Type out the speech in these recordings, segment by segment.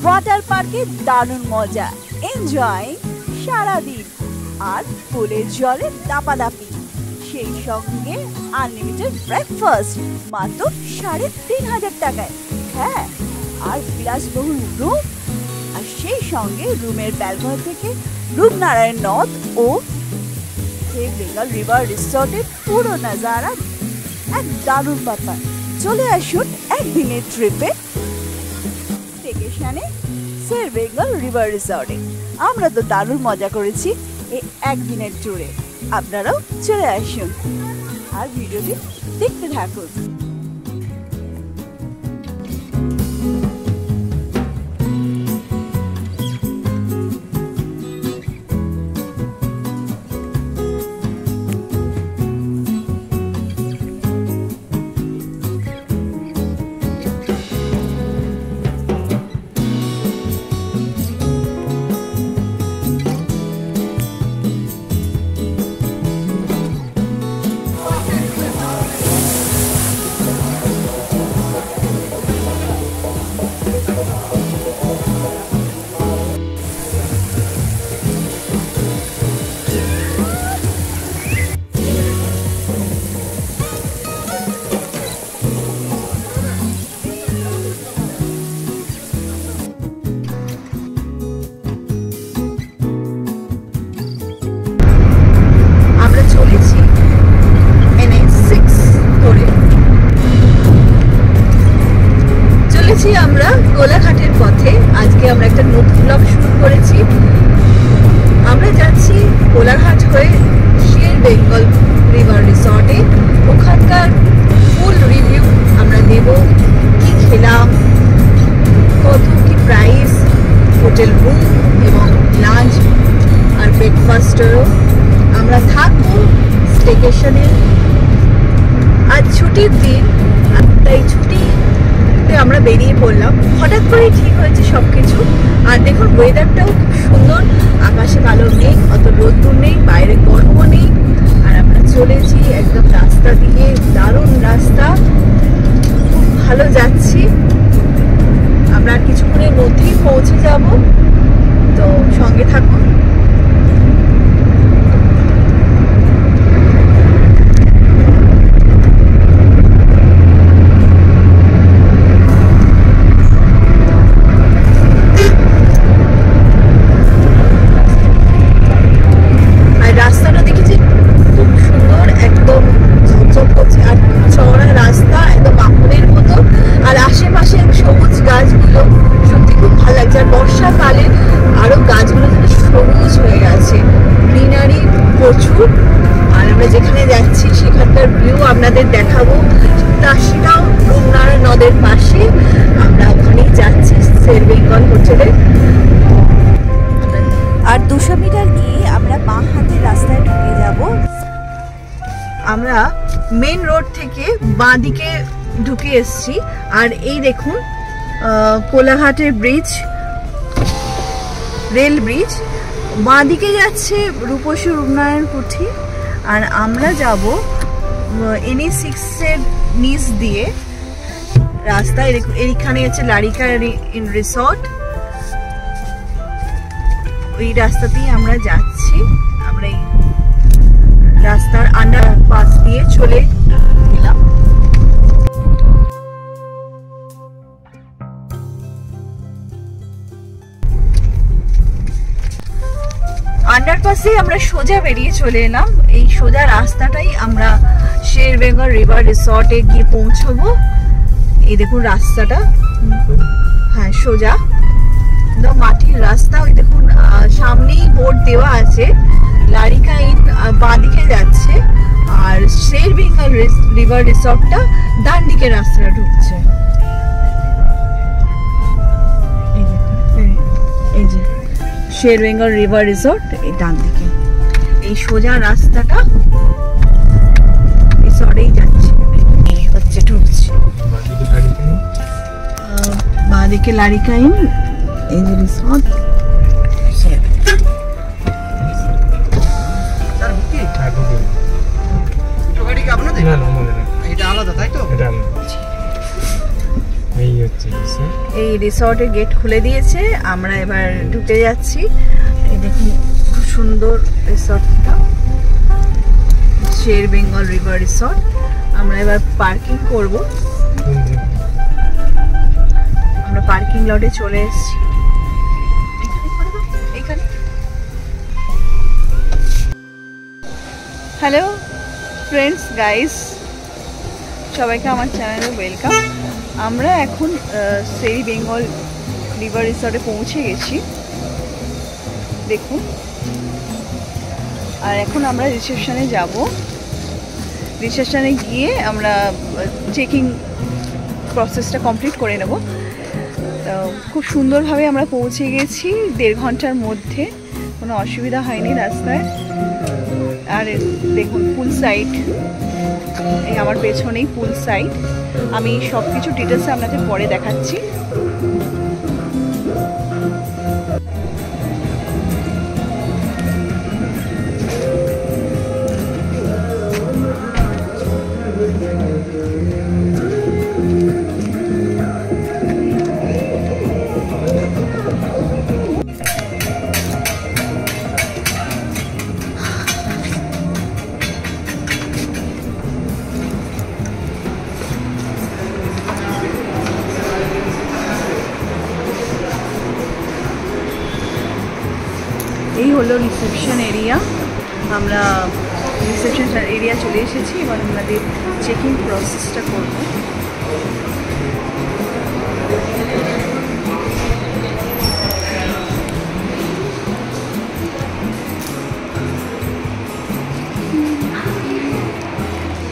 Water পার্কে দারুণ মজা, এনজয় সারাদিন, আর পুলের জলে দাপাদাপি, সেই সঙ্গে আনলিমিটেড ব্রেকফাস্ট মাত্র ৩,৫০০ টাকায়। হ্যাঁ, আর বিলাসবহুল রুম, আর সেই সঙ্গে রুমের ব্যালকনি থেকে রূপনারায়ণ নদ ও বেঙ্গল রিভার রিসর্টের পুরো নাজারা এক দারুণ ব্যাপার। চলে আসুন একদিনের ট্রিপে স্টেকেশনে শের বেঙ্গল রিভার রিসর্টে। আমরা তো দারুণ মজা করেছি এই একদিনের ট্যুরে, আপনারাও চলে আসুন আর ভিডিওটি দেখতে থাকুন। আমরা কোলাঘাটের পথে আজকে আমরা একটা নতুন ব্লগ শুরু করেছি। আমরা যাচ্ছি কোলাঘাট হয়ে শের বেঙ্গল রিভার রিসর্টে। ওখানকার ফুল রিভিউ আমরা দেব, কি খেলাম, কত কি প্রাইস, হোটেল রুম এবং লাঞ্চ আর ব্রেকফাস্টেরও আমরা থাকবো স্টেকেশনে। আজ ছুটির দিন, তাই ছুটি আমরা বেরিয়ে পড়লাম। হঠাৎ করেই ঠিক হয়েছে সবকিছু। আর দেখুন ওয়েদারটাও খুব সুন্দর, আকাশে কালো মেঘ, অত রোদ্দুর নেই, বাইরে গরমও নেই। আর আমরা চলেছি একদম রাস্তা দিয়ে, দারুণ রাস্তা, খুব ভালো যাচ্ছি। আমরা কিছুক্ষণের মধ্যেই পৌঁছে যাব, তো সঙ্গে থাকুন। যেখানে যাচ্ছি সেখানকার ভিউ আপনাদের দেখাবো। তা সেটাও রূপনারায়ণ নদের পাশে, আমরা ওখানেই যাচ্ছি শের বেঙ্গল হোটেলে। আর 200 মিটার গিয়ে আমরা বাঁ হাতের রাস্তায় ঢুকে যাব। আমরা মেন রোড থেকে বাঁ দিকে ঢুকে এসছি। আর এই দেখুন কোলাঘাটের ব্রিজ, রেল ব্রিজ, বাঁ দিকে যাচ্ছে রূপসী রূপনারায়ণ কুঠি। আর আমরা যাব NE6 এর নিচ দিয়ে রাস্তায়। এইখানে আছে লারিকা রিসর্ট, ওই রাস্তাতেই আমরা যাচ্ছি। আমরা এই রাস্তার আন্ডারপাস দিয়ে চলে গেলাম। আন্ডারপাসে আমরা সোজা বেরিয়ে চলে এলাম। এই সোজা রাস্তাটাই আমরা শের বেঙ্গল রিভার রিসর্টে গিয়ে পৌঁছবো। এই দেখুন রাস্তাটা, হ্যাঁ সোজা মাটির রাস্তা। ওই দেখুন সামনেই বোর্ড দেওয়া আছে, লারিকা ইন বাঁদিকে যাচ্ছে আর শের বেঙ্গল রিভার রিসর্টটা ডান দিকে রাস্তাটা ঢুকছে। এই যে শের বেঙ্গল রিভার রিসর্ট এই ডান দিকে, এই সোজা রাস্তাটা রিসর্টেই যাচ্ছে, এই হচ্ছে ঢুকছে। বাঁদিকে লারিকাইন, এই যে রিসর্ট। এই রিসর্টের গেট খুলে দিয়েছে, আমরা এবার ঢুকে যাচ্ছি। এই দেখুন খুব সুন্দর রিসর্টটা, শের বেঙ্গল রিভার রিসর্ট। আমরা এবার পার্কিং করব, আমরা পার্কিং লটে চলে এসেছি। এখানে হ্যালো ফ্রেন্ডস, গাইস, সবাইকে আমার চ্যানেলে ওয়েলকাম। আমরা এখন শের বেঙ্গল রিভার রিসর্টে পৌঁছে গেছি, দেখুন। আর এখন আমরা রিসেপশনে যাব। রিসেপশনে গিয়ে আমরা চেকিং প্রসেসটা কমপ্লিট করে নেব। খুব সুন্দরভাবে আমরা পৌঁছে গেছি 1.5 ঘন্টার মধ্যে, কোনো অসুবিধা হয়নি রাস্তায়। আর দেখুন পুল সাইড, এই আমার পেছনেই পুল সাইড। আমি সব কিছু ডিটেলসে আপনাদের পরে দেখাচ্ছি। এই হলো রিসেপশন এরিয়া। আমরা রিসেপশন এরিয়া চলে এসেছি, এবার আমাদের চেকিং প্রসেসটা করব।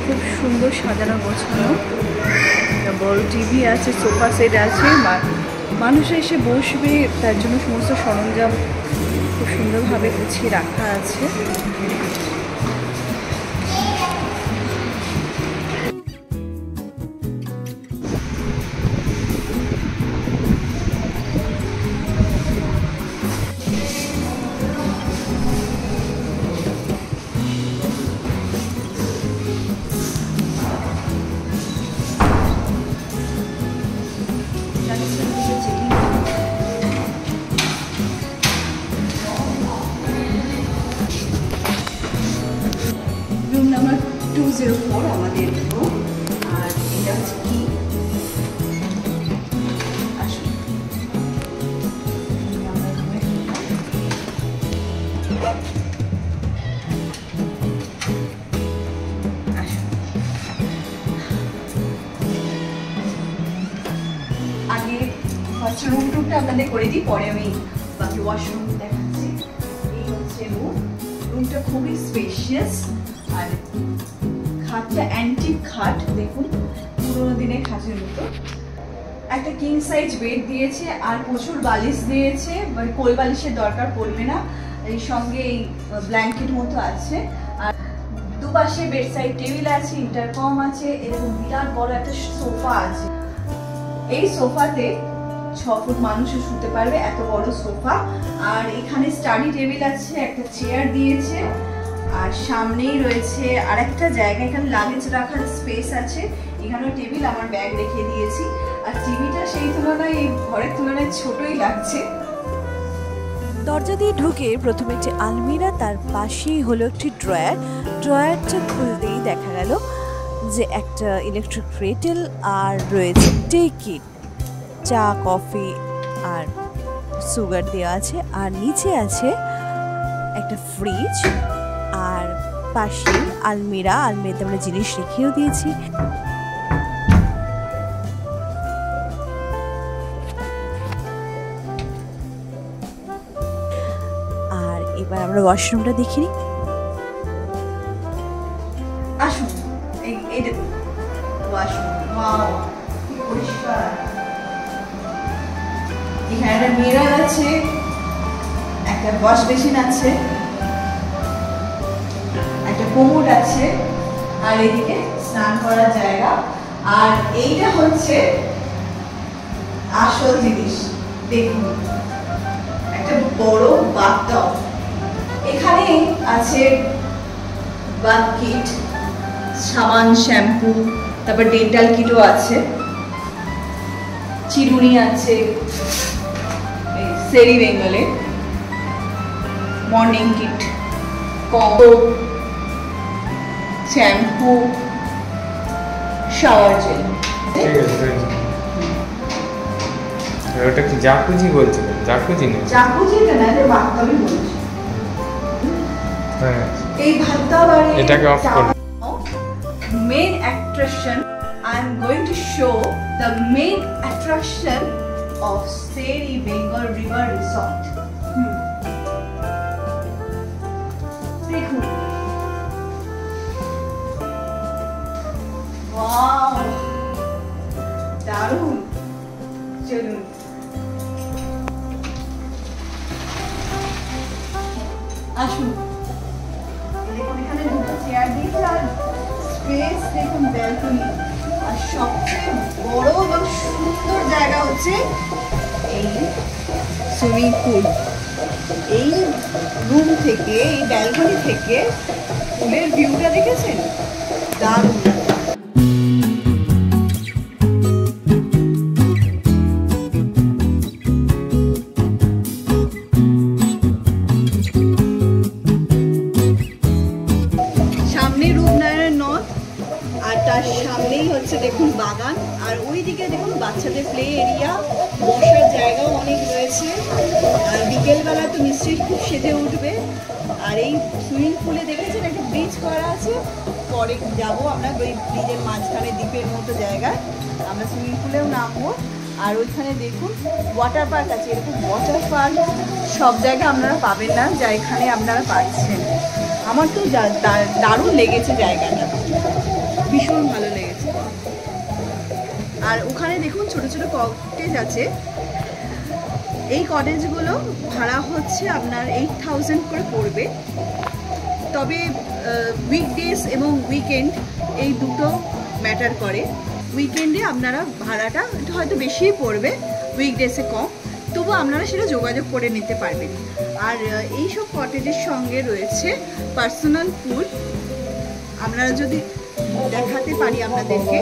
খুব সুন্দর সাজানো গোছানো, বড় টিভি আছে, সোফা সেট আছে, মানুষ এসে বসবে তার জন্য সমস্ত সরঞ্জাম খুব সুন্দরভাবে গুছিয়ে রাখা আছে। রুম নাম্বার 204 আমাদের রুম। আর এটা হচ্ছে কি, আসুন আগে ফার্স্ট রুম টুরটা আপনাদের করে দিই, পরে আমি বাকি ওয়াশরুম দেখাচ্ছি। এই হচ্ছে রুম। রুমটা খুবই স্পেশিয়াস, আর খাটটা অ্যান্টিক খাট, দেখুন পুরোনো দিনের খাটের মতো। একটা কিং সাইজ বেড দিয়েছে, আর প্রচুর বালিশ দিয়েছে, কোল বালিশের দরকার পড়বে না। এই সঙ্গে এই ব্ল্যাঙ্কেট মতো আছে, আর দুপাশে বেড সাইড টেবিল আছে, ইন্টারকম আছে, এরকম বিরাট বড় একটা সোফা আছে। এই সোফাতে 6 ফুট মানুষও শুতে পারবে, এত বড় সোফা। আর এখানে স্টাডি টেবিল আছে, একটা চেয়ার দিয়েছে, আর সামনেই রয়েছে আর একটা জায়গা, এখানে লাগেজ রাখার স্পেস আছে। এখানেও টেবিল, আমার ব্যাগ রেখে দিয়েছি। আর টিভিটা সেই তুলনায় এই ঘরের তুলনায় ছোটই লাগছে। দরজা দিয়ে ঢুকে প্রথমে একটি আলমিরা, তার পাশেই হলো একটি ড্রয়ারটা খুলতেই দেখা গেল যে একটা ইলেকট্রিক কেটেল, আর রয়েছে টেকিট, চা কফি আর সুগার দেওয়া আছে। আর নিচে আছে একটা ফ্রিজ, আর পাশে আলমিরাতে আমরা জিনিস রেখেও দিয়েছি। আর এবার আমরা ওয়াশরুমটা দেখে নিই। আসুন, এই দেখুন ওয়াশরুম, ওয়াও কি পরিষ্কার। এখানে একটা মিরর আছে, একটা ওয়াশ বেসিন আছে, একটা কোমোড আছে, আর এদিকে স্নান করার জায়গা। আর এইটা হচ্ছে আসল জিনিস দেখুন, একটা বড় বাথটব। এখানে আছে বাথ কিট, সাবান, শ্যাম্পু, তারপর ডেন্টাল কিটও আছে, চিরুনি আছে, সেরি বেঙ্গলে morning kit, combo, shampoo, shower gel. ঠিক আছে, ওটা কি জাকুজি বলছিলেন? জাকুজি না, জাকুজি না, যে বাথটবই বলছি। হ্যাঁ, এই বাথটব আর এটাকে অফ করুন। Main attraction, I am going to show the main attraction of Seri Bengal river resort. দেখুন, ওয়াও, দারুণ। চলুন, আসুন। দেখুন, এখানে দুটো চেয়ার দিয়েছে আর স্পেস দেখুন, ব্যালকনি। আর সবচেয়ে বড় এবং সুন্দর জায়গা হচ্ছে এই সুইমিং পুল। এই রুম থেকে, এই ব্যালকনি থেকে পুলের ভিউটা দেখেছেন? দারুণ। সামনে রূপনারায়ণ নদ, আর তার সামনেই হচ্ছে দেখুন বাগান, আর ওইদিকে দেখুন বাচ্চাদের প্লে এরিয়া, বসার জায়গাও অনেক রয়েছে। আর বিকেলবেলা তো নিশ্চয়ই খুব সেজে উঠবে। আর এই সুইমিং পুলে দেখেছেন একটা ব্রিজ করা আছে, পরে যাবো আমরা ওই ব্রিজের মাঝখানে দ্বীপের মতো জায়গায়, আমরা সুইমিং পুলেও নামবো। আর ওইখানে দেখুন ওয়াটার পার্ক আছে। এরকম ওয়াটার পার্ক সব জায়গায় আপনারা পাবেন না, যা এখানে আপনারা পাচ্ছেন। আমার তো দারুণ লেগেছে জায়গাটা, ভীষণ ভালো লেগেছে। আর ওখানে দেখুন ছোট ছোট কটেজ আছে। এই কটেজগুলো ভাড়া হচ্ছে আপনার 8000 করে পড়বে। তবে উইকডেজ এবং উইকেন্ড এই দুটো ম্যাটার করে। উইকেন্ডে আপনারা ভাড়াটা হয়তো বেশিই পড়বে, উইকডেজে কম, তবু আপনারা সেটা যোগাযোগ করে নিতে পারবেন। আর এইসব কটেজের সঙ্গে রয়েছে পার্সোনাল পুল। আপনারা যদি দেখাতে পারি আপনাদেরকে,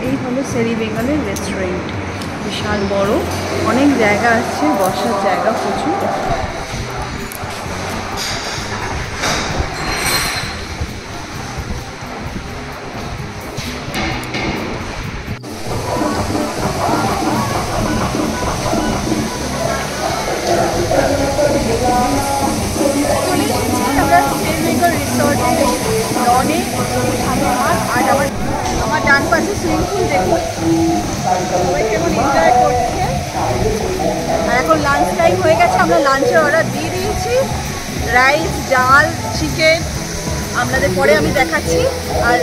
এই হলো সেরি বেঙ্গলের রেস্টুরেন্ট। বিশাল বড়, অনেক জায়গা আছে, বসার জায়গা প্রচুর। রিসর্টের লনে আর আমার ডান পাশে সুইমিং পুল দেখুন, সবাই কেমন এনজয় করছে। আর এখন লাঞ্চ টাইম হয়ে গেছে, আমরা লাঞ্চের অর্ডার দিয়ে দিয়েছি, রাইস, ডাল, চিকেন। আপনাদের পরে আমি দেখাচ্ছি। আর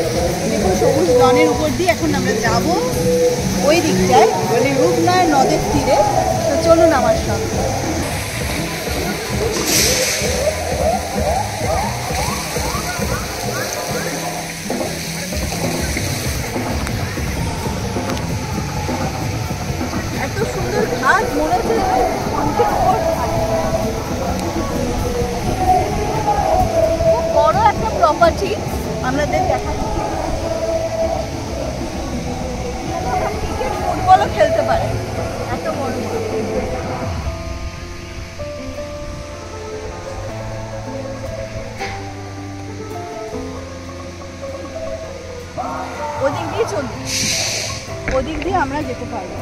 দেখুন সবুজ লনের উপর দিয়ে এখন আমরা যাব ওই দিকটায়, মানে রূপনারায়ণ নদের তীরে। তো চলুন আমার সঙ্গে। এত সুন্দর ঘাট, মনে হচ্ছে খুব বড় একটা প্রপার্টি আপনাদের দেখাচ্ছি। ক্রিকেট, ফুটবলও খেলতে পারে, এত বড়। ওদিক দিয়ে চলুন, ওদিক দিয়ে আমরা যেতে পারবো।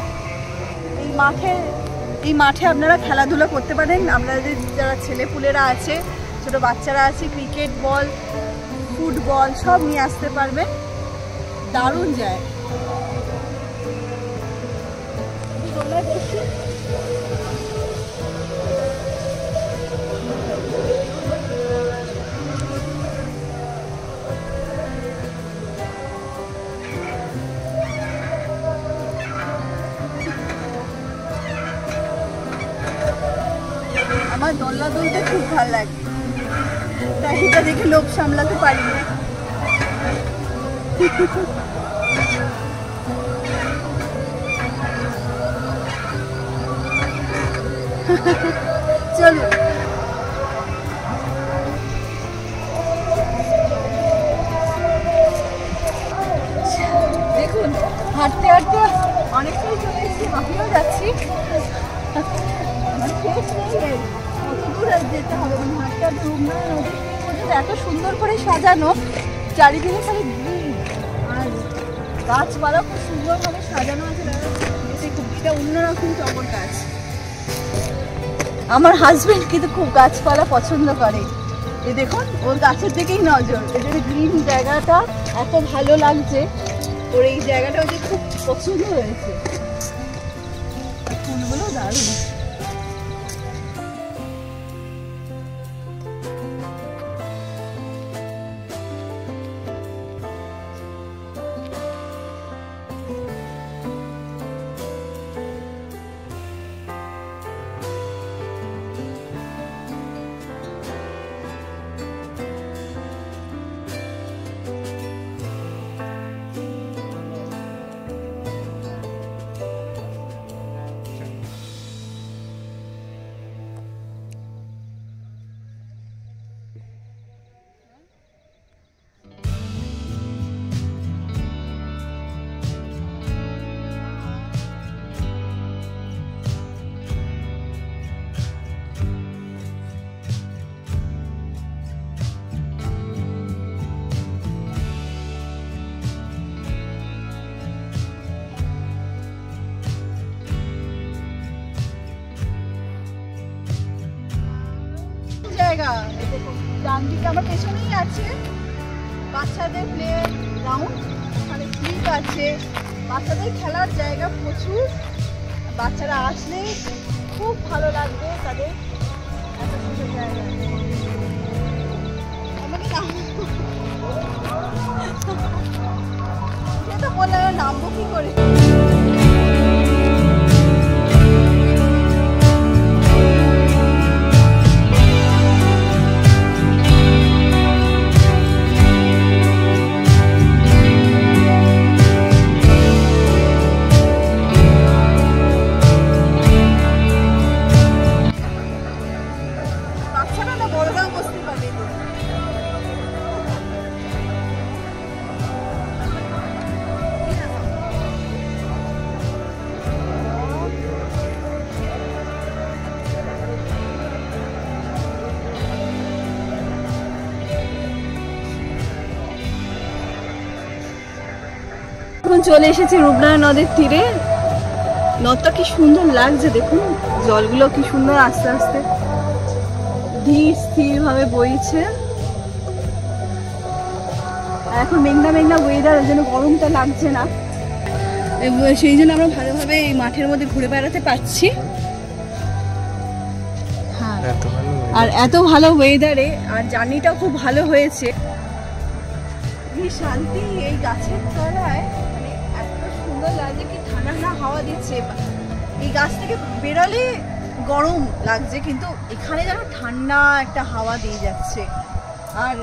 এই মাঠে আপনারা খেলাধুলা করতে পারেন। আপনাদের যারা ছেলেপুলেরা আছে, ছোট বাচ্চারা আছে, ক্রিকেট বল, ফুটবল সব নিয়ে আসতে পারবেন। দারুণ যায়। আমার দোলনা দুলতে খুব ভালো লাগে, তাই এটা দেখে লোভ সামলাতে পারি না। চলো দেখুন, হাঁটতে হাঁটতে অনেকটাই চলে এসেছি, হাঁপিয়েও যাচ্ছি। কত দূর আর যেতে হবে, মানে হাঁটতে হাঁটতে রূপনারায়ণ নদীর তীর এত সুন্দর করে সাজানো, চারিদিকে খালি গ্রিন আর গাছপালা খুব সুন্দরভাবে সাজানো আছে। দেখুন এটা অন্যরকম টগর গাছ। আমার হাজবেন্ড কিন্তু খুব গাছপালা পছন্দ করে, এই দেখুন ওর গাছের দিকেই নজর। এদের গ্রিন জায়গাটা এত ভালো লাগছে, ওর এই জায়গাটা ওদের খুব পছন্দ হয়েছে। ফুলগুলো দারুণ। জায়গা ডান দিকে আমার পেছনেই আছে বাচ্চাদের প্লে গ্রাউন্ড, ওখানে স্লিপ আছে, বাচ্চাদের খেলার জায়গা প্রচুর। বাচ্চারা আসলে খুব ভালো লাগবে তাদের, এত সুন্দর জায়গা। আমাকে তো বললাম নামবো কি করে। এখন চলে এসেছি রূপনারায়ণ নদীর তীরে। নদটা কি সুন্দর লাগছে, দেখুন জলগুলো কি সুন্দর আস্তে আস্তে ধীর স্থির ভাবে বইছে। এখন মেঘনা মেঘনা ওয়েদার, ওই জন্য গরমটা লাগছে না, সেই জন্য আমরা ভালোভাবে এই মাঠের মধ্যে ঘুরে বেড়াতে পারছি। হ্যাঁ, আর এত ভালো ওয়েদারে আর জার্নিটাও খুব ভালো হয়েছে। শান্তি এই গাছের তলায়, মানে এত সুন্দর লাগছে, কি ঠান্ডা ঠান্ডা হাওয়া দিচ্ছে। এই গাছ থেকে বেরোলে গরম লাগছে, কিন্তু এখানে যেন ঠান্ডা একটা হাওয়া দিয়ে যাচ্ছে। আর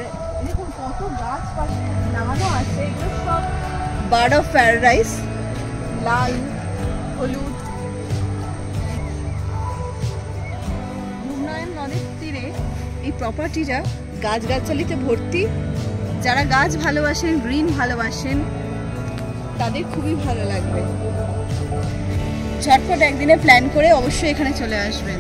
দেখুন কত গাছ পাশে লাগানো আছে, এগুলো সব বার্ড অফ প্যারাডাইস, লাল হলুদ। রূপনারায়ণ নদীর তীরে এই প্রপার্টিটা গাছগাছালিতে ভর্তি। যারা গাছ ভালোবাসেন, গ্রিন ভালোবাসেন, তাদের খুবই ভালো লাগবে। ঝটপট একদিনে প্ল্যান করে অবশ্যই এখানে চলে আসবেন।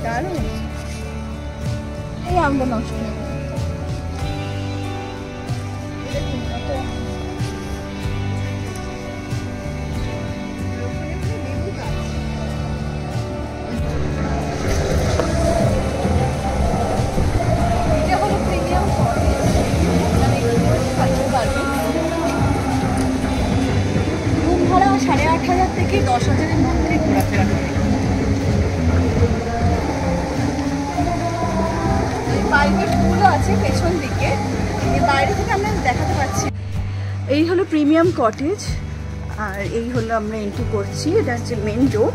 দারুণ, এই আমটা নষ্ট হয়ে গেছে। রুম ভাড়া 8,500 থেকে 10,000-এর মধ্যে ঘোরাফেরা করে। এই হলো প্রিমিয়াম কটেজ, আর এই হলো আমরা এন্ট্রি করছি, এটা হচ্ছে মেন ডোর।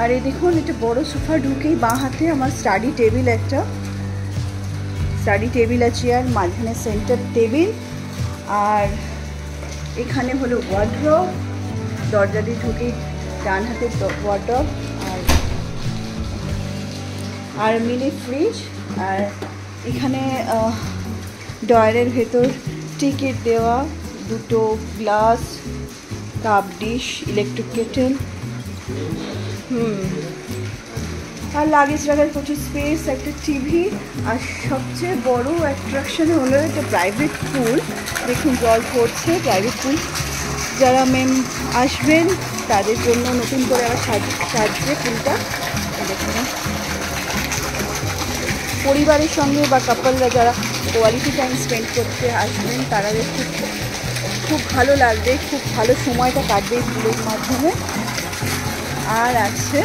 আর এই দেখুন একটা বড় সোফা, ঢুকেই বাঁ হাতে আমার স্টাডি টেবিল, একটা স্টাডি টেবিল আছে, আর মাঝখানে সেন্টার টেবিল, আর এখানে হলো ওয়ার্ড্রব, দরজা দিয়ে ঢুকেই ডান হাতে ওয়ার্ড্রব, আর মিনি ফ্রিজ, আর এখানে ডয়ারের ভেতর টিকিট দেওয়া, দুটো glass, cup dish, electric kettle, আর লাগেজ রাখার প্রচুর স্পেস, একটা টিভি, আর সবচেয়ে বড় অ্যাট্রাকশন হলো একটা প্রাইভেট পুল। দেখুন জল পড়ছে, প্রাইভেট পুল। যারা মেম আসবেন তাদের জন্য নতুন করে আবার সাজবে পুলটা। দেখুন পরিবারের সঙ্গে বা কাপলরা যারা কোয়ালিটি টাইম স্পেন্ড করতে আসবেন তাদের খুব ভালো লাগবে, খুব ভালো সময়টা কাটবে এই পুলের মাধ্যমে। আর আছে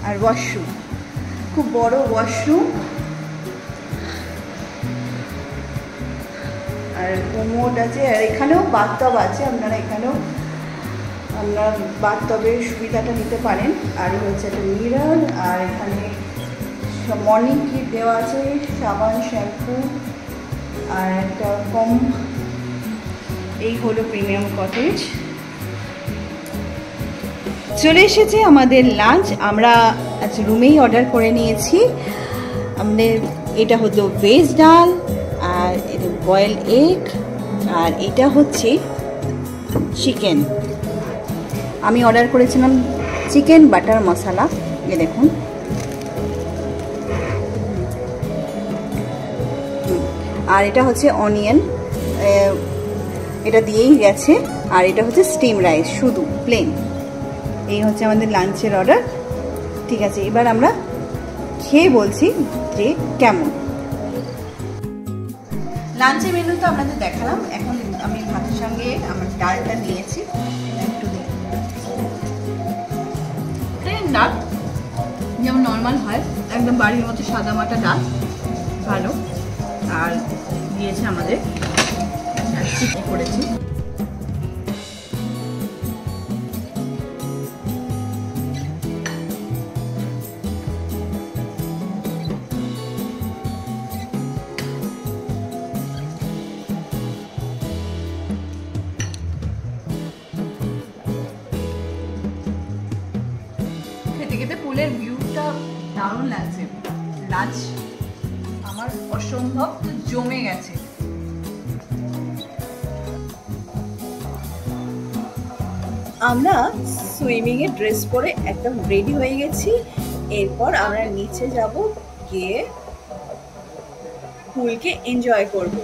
আর ওয়াশরুম, খুব বড় ওয়াশরুম, আর কোমোড আছে, আর এখানেও বাথটব আছে, আপনারা এখানেও বাথটবের সুবিধাটা নিতে পারেন। আর হচ্ছে একটা মিরর, আর এখানে মর্নিং কিট দেওয়া আছে, সাবান, শ্যাম্পু, আর একটা কম। এই হলো প্রিমিয়াম কটেজ। চলে এসেছে আমাদের লাঞ্চ, আমরা আচ্ছা রুমেই অর্ডার করে নিয়েছি। আমাদের এটা হলো ভেজ ডাল, আর এটা বয়েল এগ, আর এটা হচ্ছে চিকেন। আমি অর্ডার করেছিলাম চিকেন বাটার মশলা, এ দেখুন। আর এটা হচ্ছে অনিয়ন, এটা দিয়েই গেছে। আর এটা হচ্ছে স্টিম রাইস, শুধু প্লেন। এই হচ্ছে আমাদের লাঞ্চের অর্ডার। ঠিক আছে, এবার আমরা খেয়ে বলছি যে কেমন। লাঞ্চের মেনু তো আপনাদের দেখালাম, এখন আমি ভাতের সঙ্গে আমার ডালটা নিয়েছি, একটু দিই। প্লেন ডাল যেমন নর্মাল হয়, একদম বাড়ির মতো সাদা মাটা ডাল, ভালো। আর দিয়েছে আমাদের চিকেন করেছি। খেতে খেতে পুলের ভিউটা দারুণ লাগছে। লাঞ্চ আমার অসম্ভব জমে গেছে। আমরা সুইমিংয়ে ড্রেস পরে একদম রেডি হয়ে গেছি। এরপর আমরা নিচে যাব, গিয়ে পুলকে এনজয় করব।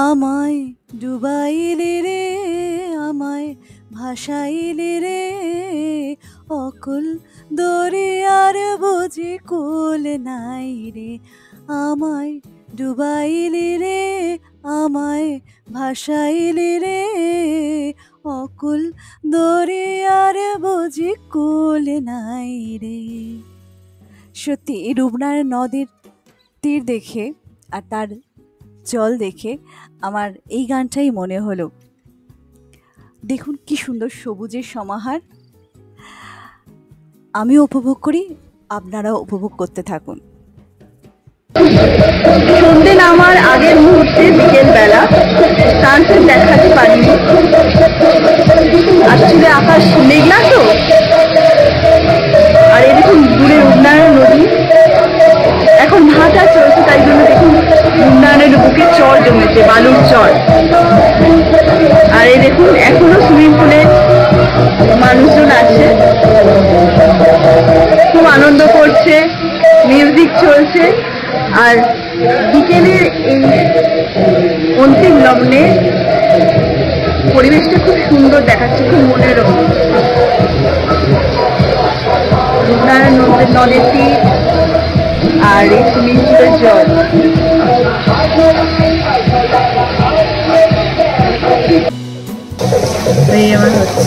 আমায় ডুবাইলে রে, আমায় ভাসাইলে রে, অকুল দরিয়ার বুঝি কুল নাই রে। আমায় ডুবাইলে রে, আমায় ভাসাইলে রে, অকুল দরিয়ার বুঝি কুল নাই রে। সত্যি রূপনার নদীর তীর দেখে আর তার জল দেখে আমার এই গানটাই মনে হলো। দেখুন কি সুন্দর সবুজের সমাহার। আমিও উপভোগ করি, আপনারাও উপভোগ করতে থাকুন। সন্ধ্যে নামার আগের মুহূর্তে বিকেল বেলা সানসেট দেখাতে পারিনি, আসলে আকাশ মেঘলা তো। আর এই দেখুন দূরে উন্নয়ন নদী এখন ভাটা চলছে, তাই জন্য দেখুন উন্নয়নের বুকে চর জমেছে, বালুর চর। আর এই দেখুন এখনো সুইমিং পুলে মানুষজন আছে, খুব আনন্দ করছে, মিউজিক চলছে। আর বিকেলের এই অন্তিম লগ্নে পরিবেশটা খুব সুন্দর দেখাচ্ছে, খুব মনোরম। উন্নয়ন নদের তীর আর এই সুইমিং পুলের জল। এই আমার হচ্ছে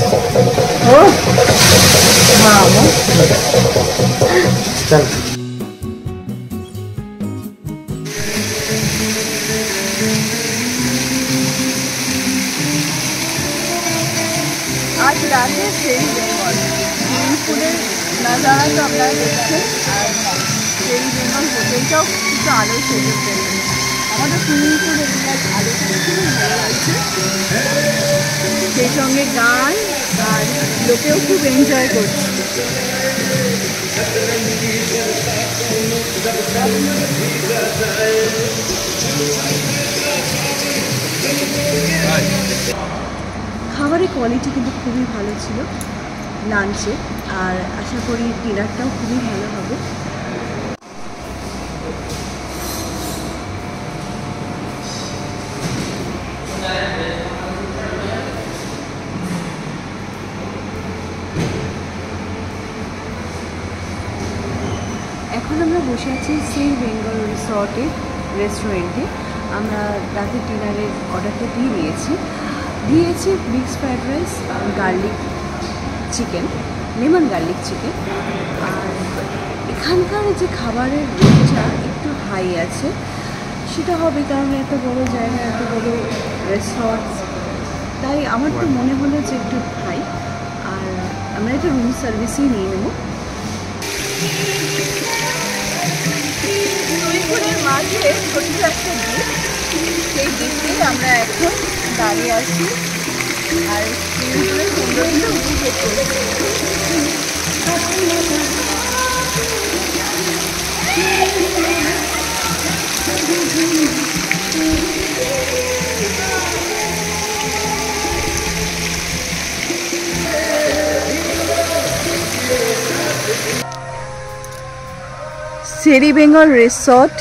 ও মামা চল আজ রাতে ফেরি বেঙ্গল সুইমিং পুলের নাজারা তো আপনারা দেখছেন। আর ফেরি বেঙ্গল হোটেলটাও কিছু আলো সেজেছে। আমাদের সুইমিং পুল এরিয়ার আলো খুব ভালো লাগছে, সেই সঙ্গে গান আর লোকেও খুব এনজয় করছে। খাবারের কোয়ালিটি কিন্তু খুবই ভালো ছিল লাঞ্চে, আর আশা করি ডিনারটাও খুবই ভালো হবে। এখন আমরা বসে আছি শের বেঙ্গল রিসর্টের রেস্টুরেন্টে। আমরা রাতের ডিনারের অর্ডারটা দিয়েছি mix fried rice, garlic chicken, lemon garlic chicken. আর এখানকার যে খাবারের রেটটা একটু হাই আছে, সেটা হবে কারণ এত বড় জায়গা, এত বড় রেস্টুরেন্ট, তাই আমার তো মনে হলো যে একটু হাই। আর আমরা একটা রুম সার্ভিসই নিয়ে নেব। সুইমিংপুলের মাঝে ছোট্ট একটা দ্বীপ, সেই দ্বীপে আমরা এখন দাঁড়িয়ে আছি আর সুইমিংপুলের সৌন্দর্য উপভোগ করছি। শেরি বেঙ্গল রিসর্ট,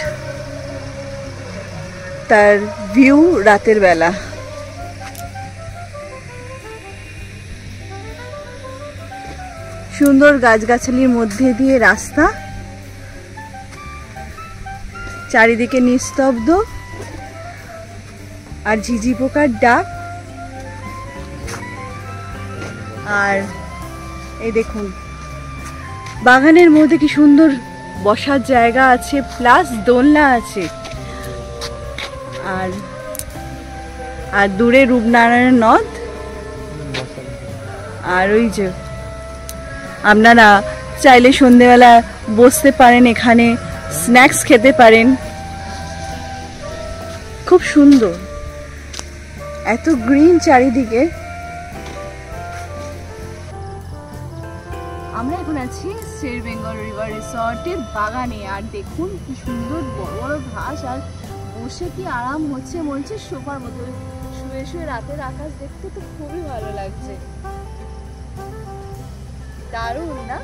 তার ভিউ রাতের বেলা। সুন্দর গাছগাছালির মধ্যে দিয়ে রাস্তা, চারিদিকে নিস্তব্ধ আর ঝিঝি পোকার ডাক। আর এই দেখুন বাগানের মধ্যে কি সুন্দর বসার জায়গা আছে, প্লাস দোলনা আছে। আর আর দূরে রূপনারায়ণ নদ। আর ওই যে আপনারা চাইলে সন্ধেবেলা বসতে পারেন, এখানে স্ন্যাক্স খেতে পারেন। খুব সুন্দর, এত গ্রিন চারিদিকে। আমরা এখন আছি শের বেঙ্গল রিভার রিসর্টের বাগানে। আর দেখুন কি সুন্দর বড় বড় ঘাস, আর বসে কি আরাম হচ্ছে, বলছে সোফার মতো শুয়ে শুয়ে রাতের আকাশ দেখতে তো খুবই ভালো লাগছে। দারুণ না?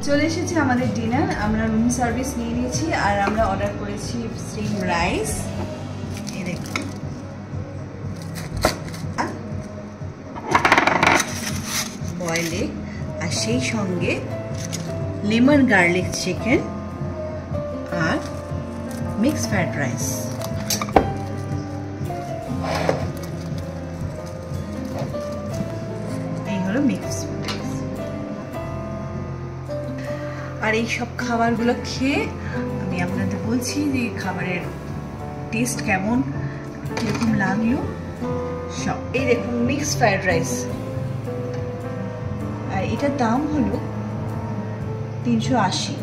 চলে এসেছে আমাদের ডিনার। আমরা রুম সার্ভিস নিয়ে নিয়েছি আর আমরা অর্ডার করেছি স্টিম রাইস, এই দেখুন, বয়েল এগ, আর সেই সঙ্গে লেমন গার্লিক চিকেন আর মিক্স ফ্রাইড রাইস। এই হলো মিক্স। আর এই সব খাবারগুলো খেয়ে আমি আপনাদের বলছি যে খাবারের টেস্ট কেমন, কীরকম লাগলো সব। এই দেখুন মিক্স ফ্রাইড রাইস, আর এটার দাম হলো 380।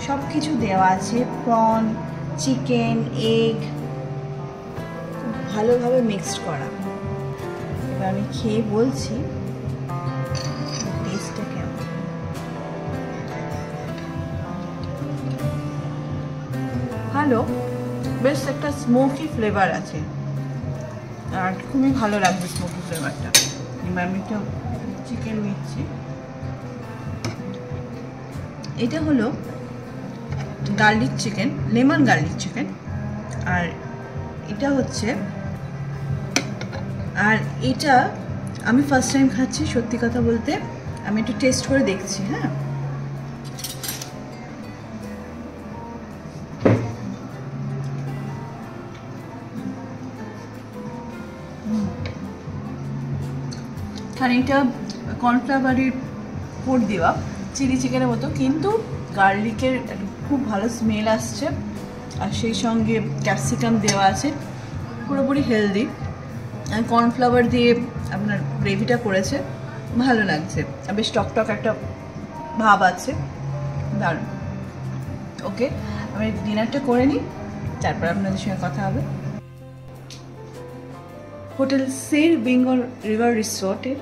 সব কিছু দেওয়া আছে, প্রন, চিকেন, এগ, খুব ভালোভাবে মিক্সড করা। এবার আমি খেয়ে বলছি টেস্টটা কেমন। ভালো, বেশ একটা স্মোকি ফ্লেভার আছে আর খুবই ভালো লাগছে স্মোকি ফ্লেভারটা। এবার আমি একটা চিকেন নিচ্ছি। এটা হলো garlic chicken, lemon garlic chicken, আর এটা হচ্ছে, আর এটা আমি ফার্স্ট টাইম খাচ্ছি। সত্যি কথা বলতে আমি একটু টেস্ট করে দেখছি। হ্যাঁ, খানিকটা কর্নফ্লাওয়ারের পোড় দেওয়া, চিলি চিকেনের মতো, কিন্তু গার্লিকের খুব ভালো স্মেল আসছে আর সেই সঙ্গে ক্যাপসিকাম দেওয়া আছে, পুরোপুরি হেলদি। আর কর্নফ্লাওয়ার দিয়ে আপনার গ্রেভিটা করেছে, ভালো লাগছে, বেশ টকটক একটা ভাব আছে, দারুণ। ওকে, আমি ডিনারটা করে নিই, তারপর আপনাদের সঙ্গে কথা হবে। হোটেল শের বেঙ্গল রিভার রিসর্টের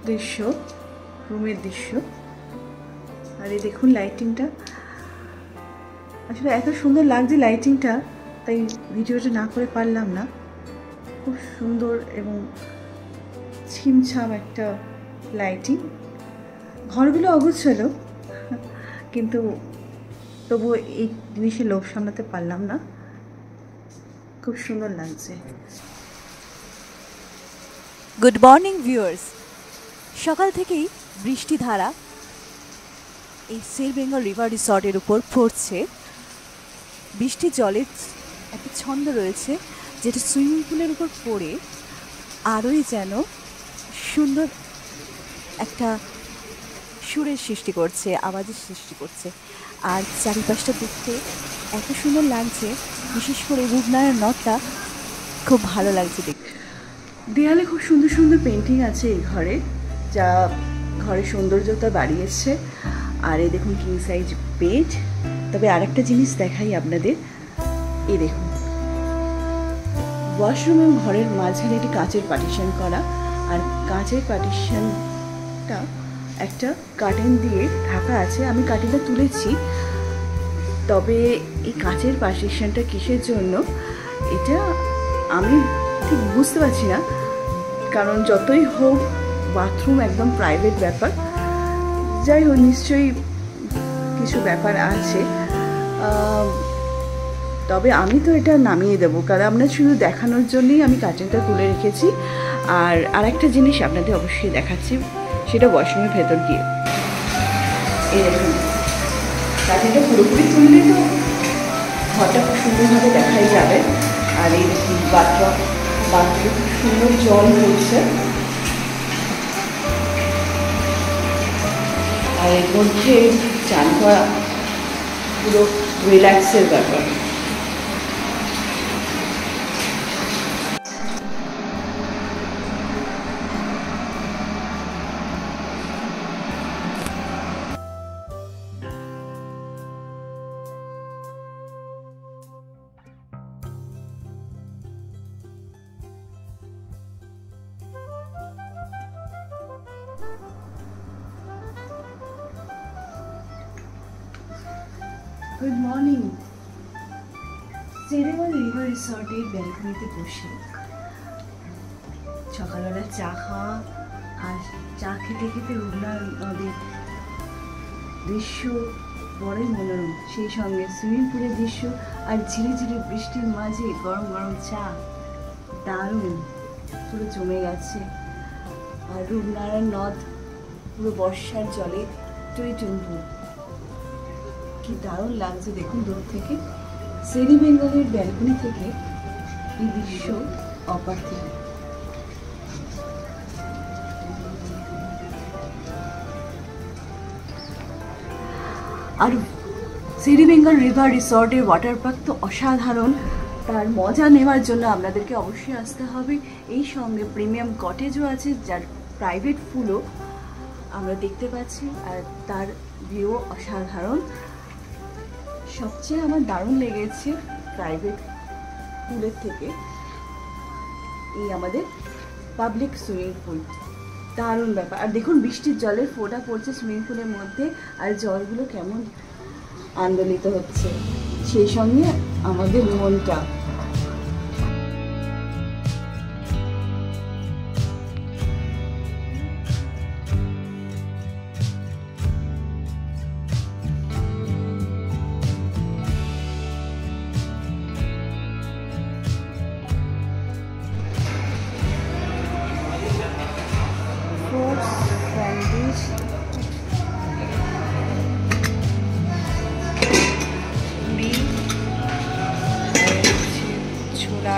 দৃশ্য, রুমের দৃশ্য। আর এই দেখুন লাইটিংটা, আসলে এত সুন্দর লাগছে লাইটিংটা, তাই ভিডিওটা না করে পারলাম না। খুব সুন্দর এবং ছিমছাম একটা লাইটিং। ঘরগুলো অগোছালো, কিন্তু তবুও এই জিনিসে লোভ সামলাতে পারলাম না, খুব সুন্দর লাগছে। Good morning viewers. সকাল থেকেই বৃষ্টিধারা এই শের বেঙ্গল রিভার রিসর্টের উপর পড়ছে। বৃষ্টির জলের একটা ছন্দ রয়েছে, যেটা সুইমিং পুলের উপর পড়ে আরোই যেন সুন্দর একটা সুরের সৃষ্টি করছে, আওয়াজের সৃষ্টি করছে। আর চারিপাশটা দেখতে এত সুন্দর লাগছে, বিশেষ করে রূপনারায়ণ নদটা খুব ভালো লাগছে দেখতে। দেয়ালে খুব সুন্দর সুন্দর পেন্টিং আছে এই ঘরে, যা ঘরের সৌন্দর্যতা বাড়িয়েছে। আর এই দেখুন কিং সাইজ বেড। তবে আরেকটা জিনিস দেখাই আপনাদের, এই দেখুন ওয়াশরুম এবং ঘরের মাঝখানে একটি কাঁচের পার্টিশন করা, আর কাঁচের পার্টিশনটা একটা কার্টেন দিয়ে ঢাকা আছে। আমি কার্টেনটা তুলেছি, তবে এই কাঁচের পার্টিশনটা কিসের জন্য এটা আমি ঠিক বুঝতে পারছি না, কারণ যতই হোক বাথরুম একদম প্রাইভেট ব্যাপার। যাই হোক, নিশ্চয়ই কিছু ব্যাপার আছে। তবে আমি তো এটা নামিয়ে দেবো, কারণ আমরা শুধু দেখানোর জন্যই আমি কার্টেনটা তুলে রেখেছি। আর আরেকটা জিনিস আপনাদের অবশ্যই দেখাচ্ছি, সেটা ওয়াশরুমের ভেতর গিয়ে। এই দেখুন কার্টেনটা পুরোপুরি তুললে তো ঘরটা খুব সুন্দরভাবে দেখাই যাবে। আর এই দেখুন বাথরুমে খুব সুন্দর জল পড়ছে, আর এর মধ্যে চান করা পুরো রিল্যাক্সের ব্যাপার। Good morning. সেরেওয়াল রিভার রিসর্টের ব্যালকনিতে বসে সকালবেলা চা খাওয়া আর চা খেতে খেতে রূপনার নদীর দৃশ্য বড়ই মনোরম, সেই সঙ্গে সুইমিং পুলের দৃশ্য আর ঝিরিঝিরি বৃষ্টির মাঝে গরম গরম চা, দারুণ, পুরো জমে গেছে। আর রূপনারায়ণ নদ পুরো বর্ষার জলে টইটুম্বুর, কি দারুণ লাগছে দেখুন দূর থেকে। শেরি বেঙ্গলের ব্যালকনি থেকে এই দৃশ্য অপার্থিব। আর Sherry Bengal river রিসর্টের water park তো অসাধারণ, তার মজা নেওয়ার জন্য আপনাদেরকে অবশ্যই আসতে হবে। এই সঙ্গে প্রিমিয়াম কটেজও আছে, যার প্রাইভেট পুলও আমরা দেখতে পাচ্ছি, আর তার ভিউ অসাধারণ। সবচেয়ে আমার দারুণ লেগেছে প্রাইভেট পুলের থেকে এই আমাদের পাবলিক সুইমিং পুল, দারুণ ব্যাপার। আর দেখুন বৃষ্টির জলের ফোঁটা পড়ছে সুইমিং পুলের মধ্যে, আর জলগুলো কেমন আন্দোলিত হচ্ছে, সেই সঙ্গে আমাদের মনটা।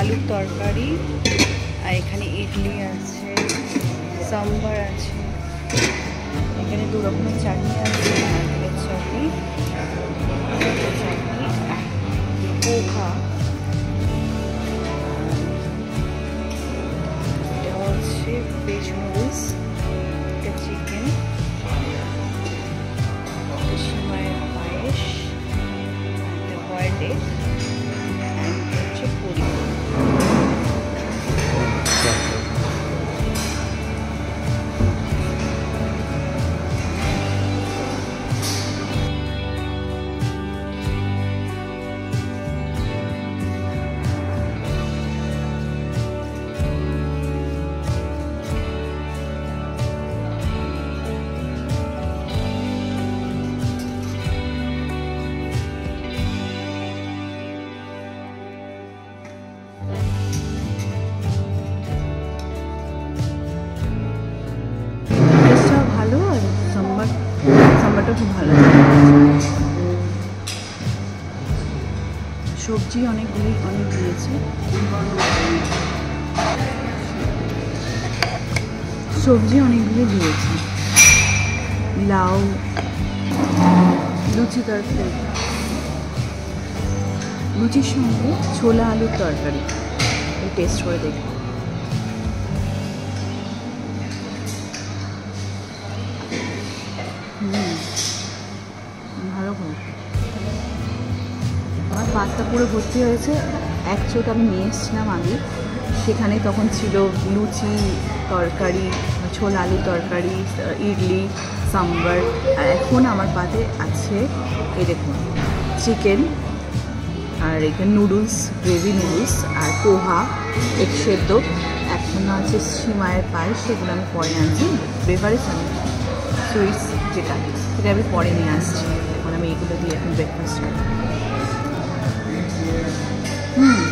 আলুর তরকারি, আর এখানে ইডলি আছে, সাম্বার আছে, এখানে দু রকমের চাটনি আছে, নারকেলের চাটনি, পোহা, এটা হচ্ছে ভেজ নুডলস, এটা চিকেন, সিমাইয়ের পায়েস, একটা বয়েলড এগ, হচ্ছে পুরি। খুব ভালো, সবজি অনেক দিয়েছে, লাউ, লুচি তরকারি, লুচির সঙ্গে ছোলা আলুর তরকারি, এই টেস্ট করে দেখি। ভালো করে আমার পাতটা পুরো ভর্তি হয়েছে। এক চোট আমি নিয়ে এসেছিলাম আগে, সেখানে তখন ছিল লুচি, তরকারি, ছোলা আলুর তরকারি, ইডলি, সাম্বার, আর এখন আমার পাতে আছে এই দেখুন চিকেন, আর এখানে নুডলস, গ্রেভি নুডলস, আর পোহা, এগ সেদ্ধ, এখন আছে সিমাইয়ের পায়েস, সেগুলো আমি পরে আনছি। বেভারেজ সুইটস যেটা, সেটা আমি পরে নিয়ে আসছি। এখন আমি এগুলো দিয়ে এখন ব্রেকফাস্ট করি।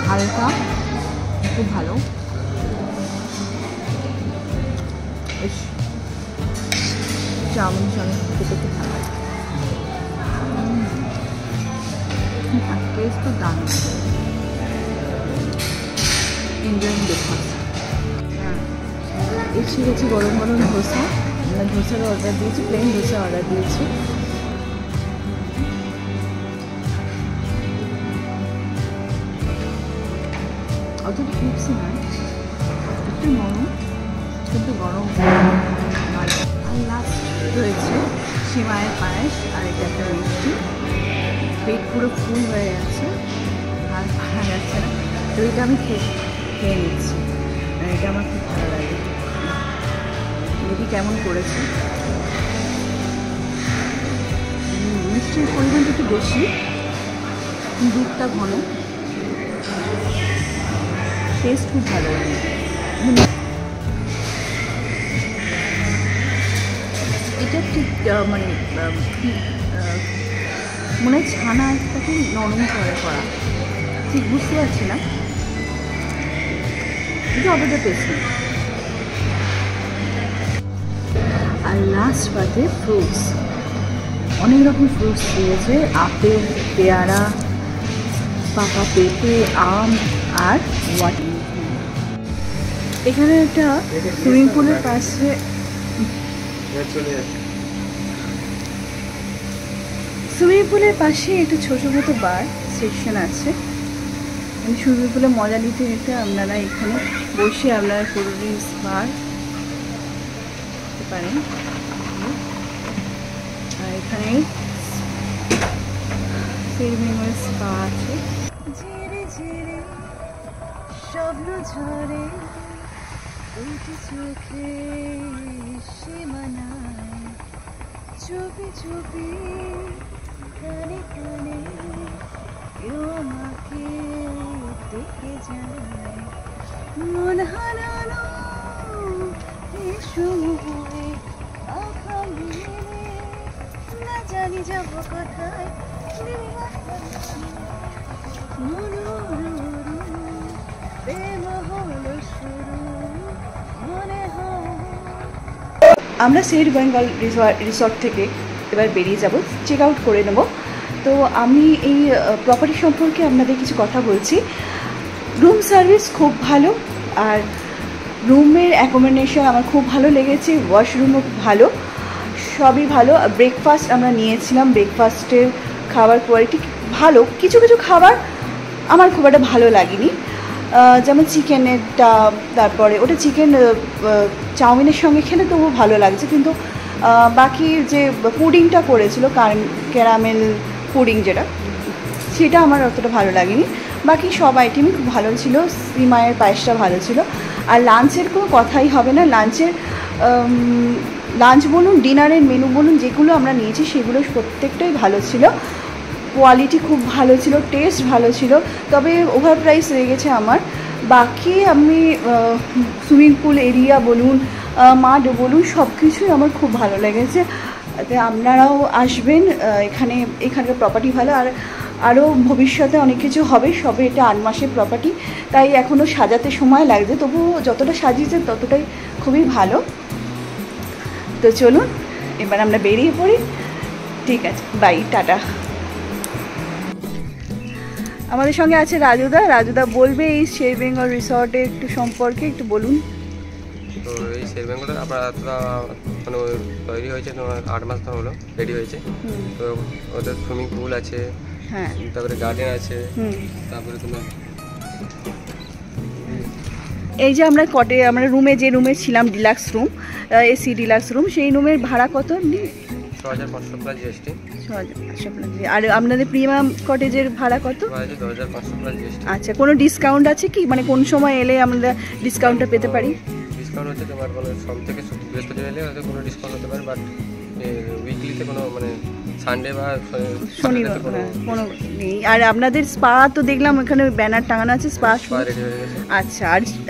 হালকা, খুব ভালো, বেশ চাউমিন সঙ্গে খেতে খুব ভালো লাগে। আর টেস্ট তো দারুণ, এনজয়িং ব্রেকফাস্ট। হ্যাঁ, এসে গেছি গরম গরম ধোসা। আমরা ধোসার অর্ডার দিয়েছি, প্লেন ধোসা অর্ডার দিয়েছি। অত ক্রিপসি নয়, একটু নরম, কিন্তু গরম। আর লাস্ট রয়েছে সিমাইয়ের পায়েস, আর এটা একটা মিষ্টি। পেট পুরো ফুল হয়ে গেছে, আর ভালো যাচ্ছে না, তো এটা আমি খেয়ে নিচ্ছি। আর এটা আমার খুব ভালো লাগে। দেখি কেমন করেছে। মিষ্টির পরিমাণটা একটু বেশি, দুধটা ঘন, টেস্ট খুব ভালো লাগে। ঠিক মানে মনে হয় ছানা একটাকে নরম করে করা, ঠিক বুঝতে পারছি না, কিন্তু অতটা টেস্টি। আর লাস্ট পাতে ফ্রুটস, অনেক রকম ফ্রুটস দিয়েছে, আপেল, পেয়ারা, পাকা পেঁপে, আম আর ওয়াটার। এখানে একটা সুইমিং পুলের পাশে একটা ছোটো মতো বার সেকশন আছে। সুইমিং পুলে মজা নিতে নিতে আপনারা এখানে বসে আপনারা কোল্ড ড্রিঙ্কস বার করতে পারেন। আর এখানে স্পা আছে। ঝিরে ঝিরে স্বপ্ন ঝরে উঠে চোখে সে মানায়, চুপি চুপি কানে কানে কেউ আমাকে দেখে যায়, মন হারানো সময় আঁখা মেলে না জানি যাব কোথায়, আমরা শের বেঙ্গল রিসর্ট থেকে এবার বেরিয়ে যাব, চেক আউট করে নেব। তো আমি এই প্রপার্টি সম্পর্কে আপনাদের কিছু কথা বলছি। রুম সার্ভিস খুব ভালো, আর রুমের অ্যাকোমোডেশন আমার খুব ভালো লেগেছে, ওয়াশরুমও ভালো, সবই ভালো। ব্রেকফাস্ট আমরা নিয়েছিলাম, ব্রেকফাস্টের খাবার কোয়ালিটি ভালো, কিছু কিছু খাবার আমার খুব একটা ভালো লাগেনি, যেমন চিকেনেরটা, তারপরে ওটা চিকেন চাউমিনের সঙ্গে খেলে তবু ভালো লাগছে, কিন্তু বাকি যে পুডিংটা করেছিল ক্যারামেল পুডিং যেটা, সেটা আমার অতটা ভালো লাগেনি। বাকি সব আইটেমই খুব ভালো ছিল, সিমাইয়ের পায়েসটা ভালো ছিল। আর লাঞ্চের কোনো কথাই হবে না, লাঞ্চ বলুন, ডিনারের মেনু বলুন, যেগুলো আমরা নিয়েছি সেগুলো প্রত্যেকটাই ভালো ছিল, কোয়ালিটি খুব ভালো ছিল, টেস্ট ভালো ছিল, তবে ওভার প্রাইস হয়ে গেছে আমার। বাকি আমি সুইমিং পুল এরিয়া বলুন, মাঠ বলুন, সব কিছুই আমার খুব ভালো লেগেছে। আপনারাও আসবেন, এখানকার প্রপার্টি ভালো। আর আরও ভবিষ্যতে অনেক কিছু হবে, সবে এটা 8 মাসের প্রপার্টি, তাই এখনও সাজাতে সময় লাগছে, তবুও যতটা সাজিয়েছে ততটাই খুবই ভালো। তো চলুন এবার আমরা বেরিয়ে পড়ি। ঠিক আছে, বাই, টাটা। আমাদের সঙ্গে আছে রাজুদা বলবে এই শের বেঙ্গল রিসর্টের একটু সম্পর্কে একটু বলুন। তো এই শের বেঙ্গল আপনারা মানে তৈরি হয়েছে 8 মাস হলো, রেডি হয়েছে। তো ওদের সুইমিং পুল আছে, হ্যাঁ, তারপরে গার্ডেন আছে, তারপরে তোমার এই যে আমরা যে রুমে ছিলাম, deluxe room, AC deluxe room, সেই রুমের ভাড়া কত? 6500 প্লাস জিএসটি। 6500 প্লাস। আর আপনাদের প্রিমিয়াম কটেজের ভাড়া কত? 10500 প্লাস জিএসটি। আচ্ছা, কোনো ডিসকাউন্ট আছে কি, মানে কোন সময় এলে আমরা ডিসকাউন্টটা পেতে পারি? ডিসকাউন্ট হচ্ছে তোমার কোনো সোম থেকে বৃহস্পতিবার এলে হয়তো কোনো ডিসকাউন্ট হতে পারে, বাট উইকলিতে কোনো মানে সানডে বা শনিবার কোনো নেই। আর আপনাদের স্পা তো দেখলাম এখানে ব্যানার টাঙানো আছে, স্পা রেডি হয়ে গেছে। আচ্ছা,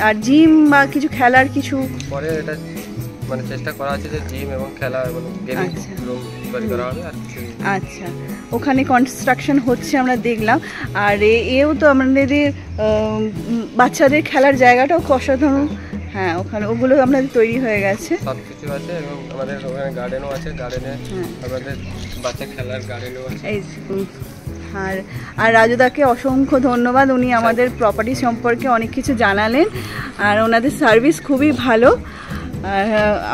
আর জিম বা কিছু খেলার কিছু পরে এটা মানে চেষ্টা করা আছে যে জিম এবং খেলা এবং গেমিং রুম তৈরি করা হবে। আর আচ্ছা, ওখানে কনস্ট্রাকশন হচ্ছে আমরা দেখলাম। আর এও তো আমাদের বাচ্চাদের খেলার জায়গাটাও অসাধারণ, হ্যাঁ, ওখানে ওগুলো আপনাদের তৈরি হয়ে গেছে, সব কিছু আছে, এবং আমাদের ওখানে গার্ডেনও আছে, গার্ডেনে আমাদের বাচ্চা খেলার গার্ডেনও আছে। আর রাজুদাকে অসংখ্য ধন্যবাদ, উনি আমাদের প্রপার্টি সম্পর্কে অনেক কিছু জানালেন, আর ওনাদের সার্ভিস খুবই ভালো। আর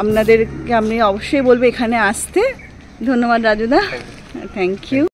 আপনাদেরকে আমি অবশ্যই বলবো এখানে আসতে। ধন্যবাদ রাজুদা, থ্যাংক ইউ।